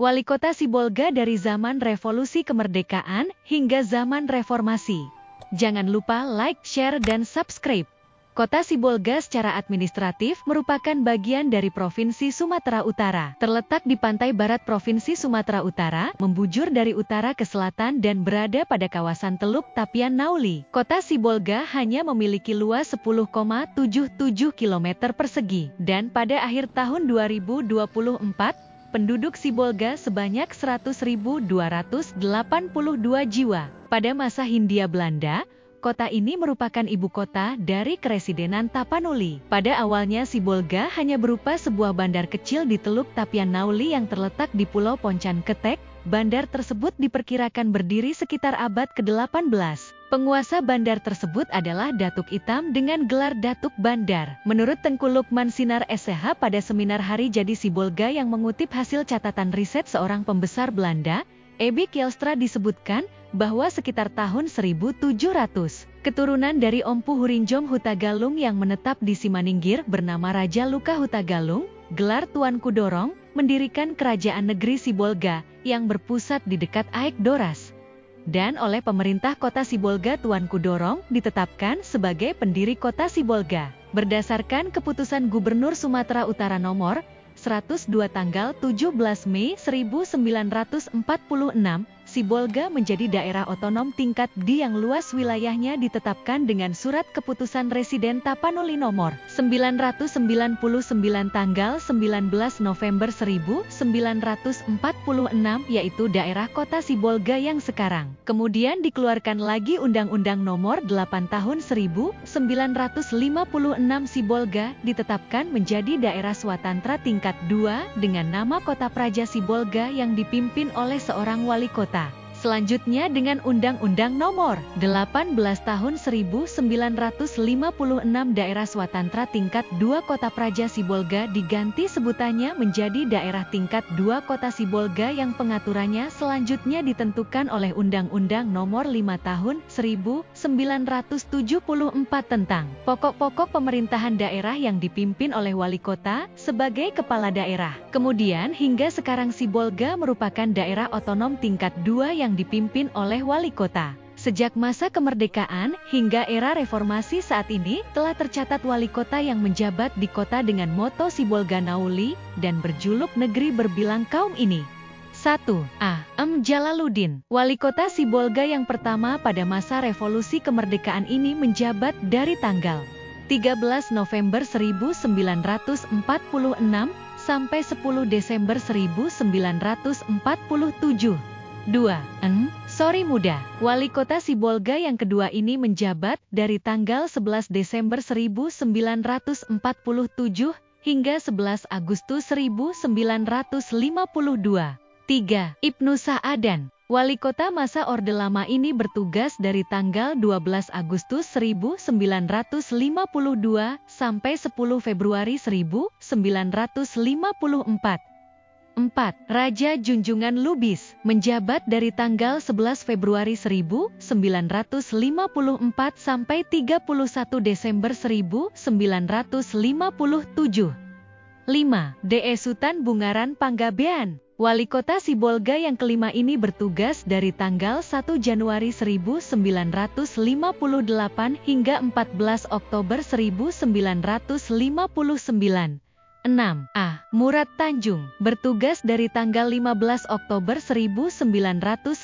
Wali Kota Sibolga dari zaman Revolusi Kemerdekaan hingga zaman Reformasi. Jangan lupa like, share, dan subscribe. Kota Sibolga secara administratif merupakan bagian dari Provinsi Sumatera Utara. Terletak di pantai barat Provinsi Sumatera Utara, membujur dari utara ke selatan dan berada pada kawasan Teluk Tapian Nauli. Kota Sibolga hanya memiliki luas 10,77 km persegi. Dan pada akhir tahun 2024, penduduk Sibolga sebanyak 100.282 jiwa. Pada masa Hindia Belanda, kota ini merupakan ibu kota dari Keresidenan Tapanuli. Pada awalnya Sibolga hanya berupa sebuah bandar kecil di Teluk Tapian Nauli yang terletak di Pulau Poncan Ketek. Bandar tersebut diperkirakan berdiri sekitar abad ke-18. Penguasa bandar tersebut adalah Datuk Itam dengan gelar Datuk Bandar. Menurut Tengku Lukman Sinar SCH pada seminar Hari Jadi Sibolga yang mengutip hasil catatan riset seorang pembesar Belanda, Ebi Kielstra, disebutkan bahwa sekitar tahun 1700, keturunan dari Empu Hurinjom Hutagalung yang menetap di Simaningkir bernama Raja Luka Hutagalung, gelar Tuanku Dorong, mendirikan kerajaan negeri Sibolga yang berpusat di dekat Aek Doras. Dan oleh pemerintah kota Sibolga, Tuanku Dorong ditetapkan sebagai pendiri kota Sibolga. Berdasarkan keputusan Gubernur Sumatera Utara nomor 102 tanggal 17 Mei 1946, Sibolga menjadi daerah otonom tingkat D yang luas wilayahnya ditetapkan dengan surat keputusan Residen Tapanuli nomor 999 tanggal 19 November 1946, yaitu daerah kota Sibolga yang sekarang. Kemudian dikeluarkan lagi Undang-Undang nomor 8 tahun 1956, Sibolga ditetapkan menjadi daerah swatantra tingkat 2 dengan nama Kota Praja Sibolga yang dipimpin oleh seorang wali kota. Selanjutnya dengan Undang-Undang nomor 18 tahun 1956 daerah swatantra tingkat 2 Kota Praja Sibolga diganti sebutannya menjadi daerah tingkat 2 Kota Sibolga yang pengaturannya selanjutnya ditentukan oleh Undang-Undang nomor 5 tahun 1974 tentang pokok-pokok pemerintahan daerah yang dipimpin oleh wali kota sebagai kepala daerah. Kemudian hingga sekarang Sibolga merupakan daerah otonom tingkat 2 yang dipimpin oleh wali kota. Sejak masa kemerdekaan hingga era reformasi saat ini telah tercatat wali kota yang menjabat di kota dengan moto Sibolga Nauli dan berjuluk negeri berbilang kaum ini. 1. A. M. Jalaluddin. Wali kota Sibolga yang pertama pada masa revolusi kemerdekaan ini menjabat dari tanggal 13 November 1946 sampai 10 Desember 1947. 2. N. Sori Muda. Wali kota Sibolga yang kedua ini menjabat dari tanggal 11 Desember 1947 hingga 11 Agustus 1952. 3. Ibnu Sa'adan. Wali kota masa Orde Lama ini bertugas dari tanggal 12 Agustus 1952 sampai 10 Februari 1954. 4. Raja Junjungan Lubis, menjabat dari tanggal 11 Februari 1954 sampai 31 Desember 1957. 5. D.E. Sutan Bungaran Panggabean. Wali kota Sibolga yang kelima ini bertugas dari tanggal 1 Januari 1958 hingga 14 Oktober 1959. 6. A. Murad Tanjung, bertugas dari tanggal 15 Oktober 1959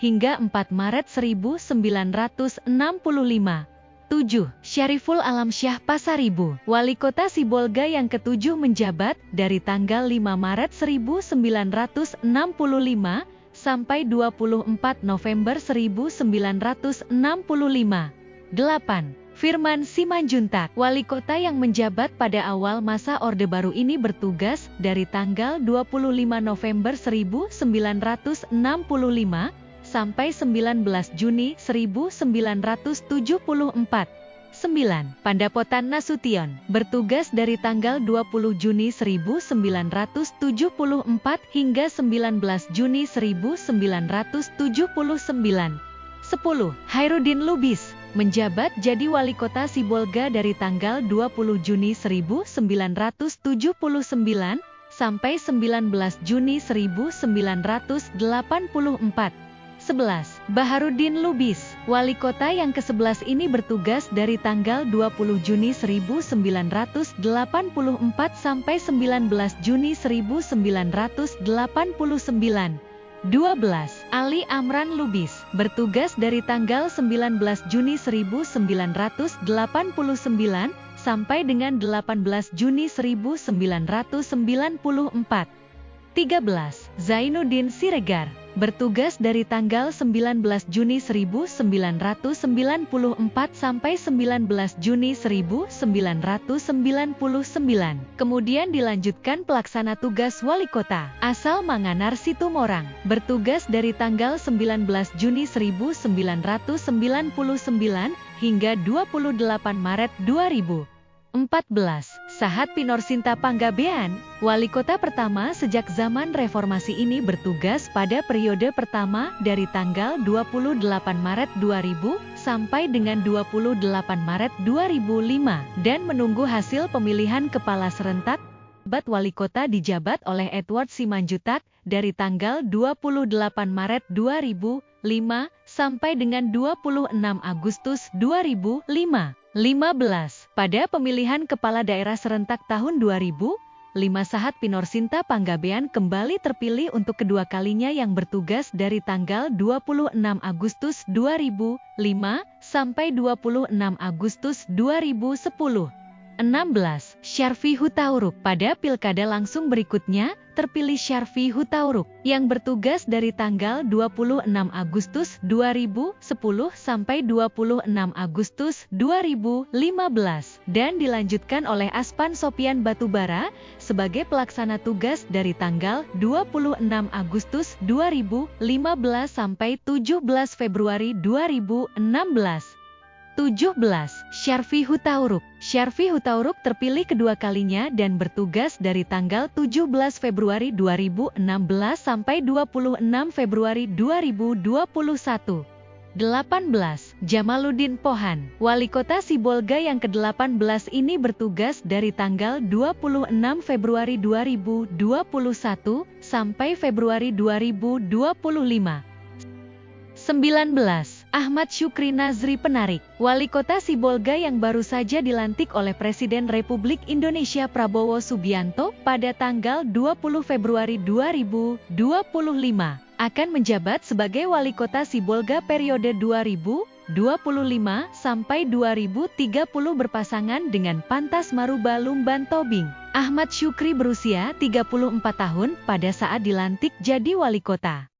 hingga 4 Maret 1965. 7. Syariful Alam Syah Pasaribu. Wali kota Sibolga yang ketujuh menjabat dari tanggal 5 Maret 1965 sampai 24 November 1965. 8. Firman Simanjuntak. Wali kota yang menjabat pada awal masa Orde Baru ini bertugas dari tanggal 25 November 1965 sampai 19 Juni 1974. 9. Pandapotan Nasution, bertugas dari tanggal 20 Juni 1974 hingga 19 Juni 1979. 10. Hairudin Lubis, menjabat jadi wali kota Sibolga dari tanggal 20 Juni 1979 sampai 19 Juni 1984. 11. Baharudin Lubis. Wali kota yang ke-11 ini bertugas dari tanggal 20 Juni 1984 sampai 19 Juni 1989. 12. Ali Amran Lubis. Bertugas dari tanggal 19 Juni 1989 sampai dengan 18 Juni 1994. 13. Zainuddin Siregar. Bertugas dari tanggal 19 Juni 1994 sampai 19 Juni 1999. Kemudian dilanjutkan pelaksana tugas wali kota asal Manganar Situmorang. Bertugas dari tanggal 19 Juni 1999 hingga 28 Maret 2014. Sahat Pinorsinta Panggabean. Wali kota pertama sejak zaman reformasi ini bertugas pada periode pertama dari tanggal 28 Maret 2000 sampai dengan 28 Maret 2005 dan menunggu hasil pemilihan kepala serentak. Wali kota dijabat oleh Edward Simanjutak dari tanggal 28 Maret 2005 sampai dengan 26 Agustus 2005. 15. Pada pemilihan kepala daerah serentak tahun 2005, Sahat Pinorsinta Panggabean kembali terpilih untuk kedua kalinya yang bertugas dari tanggal 26 Agustus 2005 sampai 26 Agustus 2010. 16. Syarfi Hutauruk. Pada pilkada langsung berikutnya, terpilih Syarfi Hutauruk yang bertugas dari tanggal 26 Agustus 2010 sampai 26 Agustus 2015 dan dilanjutkan oleh Aspan Sopian Batubara sebagai pelaksana tugas dari tanggal 26 Agustus 2015 sampai 17 Februari 2016. 17. Syarfi Hutauruk. Syarfi Hutauruk terpilih kedua kalinya dan bertugas dari tanggal 17 Februari 2016 sampai 26 Februari 2021. 18. Jamaluddin Pohan. Wali kota Sibolga yang ke-18 ini bertugas dari tanggal 26 Februari 2021 sampai Februari 2025. 19. Ahmad Syukri Nazri Penarik. Wali kota Sibolga yang baru saja dilantik oleh Presiden Republik Indonesia Prabowo Subianto pada tanggal 20 Februari 2025 akan menjabat sebagai wali kota Sibolga periode 2025 sampai 2030 berpasangan dengan Pantas Maruba Lumban Tobing. Ahmad Syukri berusia 34 tahun pada saat dilantik jadi wali kota.